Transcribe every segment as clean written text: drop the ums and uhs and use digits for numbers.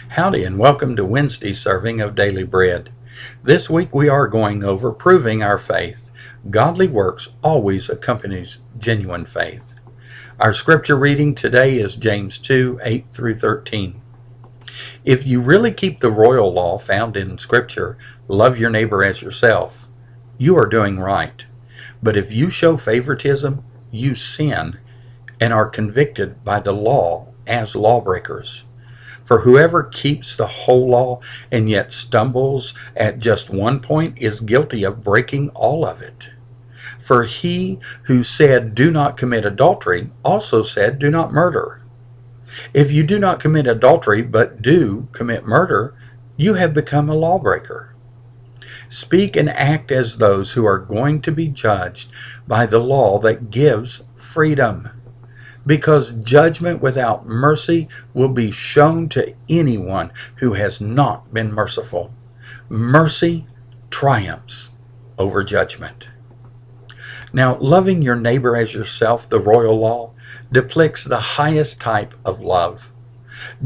Howdy and welcome to Wednesday's serving of Daily Bread. This week we are going over proving our faith. Godly works always accompanies genuine faith. Our scripture reading today is James 2, 8 through 13. If you really keep the royal law found in Scripture, love your neighbor as yourself, you are doing right. But if you show favoritism, you sin and are convicted by the law as lawbreakers. For whoever keeps the whole law and yet stumbles at just one point is guilty of breaking all of it. For he who said, "Do not commit adultery," also said, "Do not murder." If you do not commit adultery but do commit murder, you have become a lawbreaker. Speak and act as those who are going to be judged by the law that gives freedom, because judgment without mercy will be shown to anyone who has not been merciful. Mercy triumphs over judgment. Now, loving your neighbor as yourself, the royal law, depicts the highest type of love.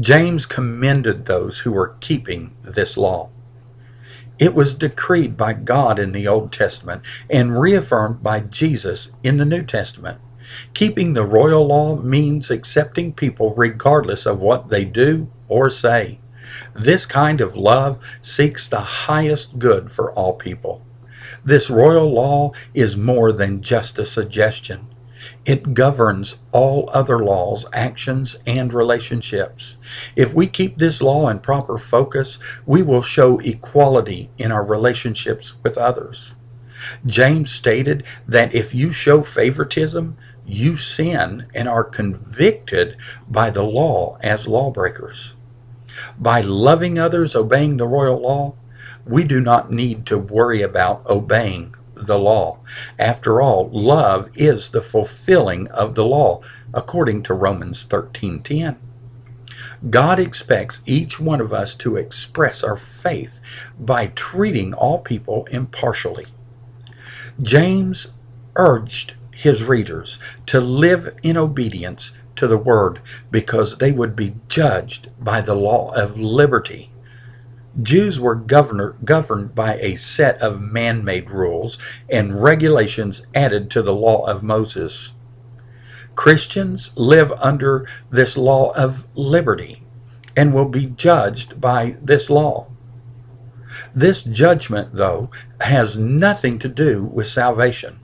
James commended those who were keeping this law. It was decreed by God in the Old Testament and reaffirmed by Jesus in the New Testament. Keeping the royal law means accepting people regardless of what they do or say. This kind of love seeks the highest good for all people. This royal law is more than just a suggestion. It governs all other laws, actions, and relationships. If we keep this law in proper focus, we will show equality in our relationships with others. James stated that if you show favoritism, you sin and are convicted by the law as lawbreakers. By loving others, obeying the royal law, we do not need to worry about obeying the law. After all, love is the fulfilling of the law, according to Romans 13:10. God expects each one of us to express our faith by treating all people impartially. James urged his readers to live in obedience to the word because they would be judged by the law of liberty. Jews were governed by a set of man-made rules and regulations added to the law of Moses. Christians live under this law of liberty and will be judged by this law. This judgment, though, has nothing to do with salvation.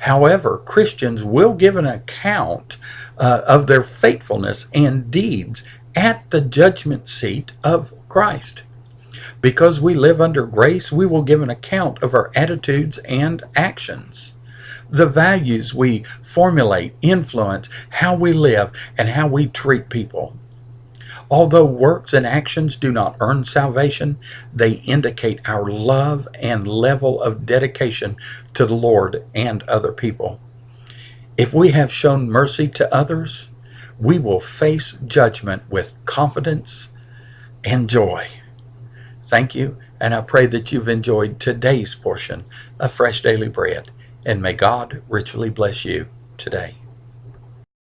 However, Christians will give an account of their faithfulness and deeds at the judgment seat of Christ. Because we live under grace, we will give an account of our attitudes and actions. The values we formulate influence how we live and how we treat people. Although works and actions do not earn salvation, they indicate our love and level of dedication to the Lord and other people. If we have shown mercy to others, we will face judgment with confidence and joy. Thank you, and I pray that you've enjoyed today's portion of Fresh Daily Bread, and may God richly bless you today.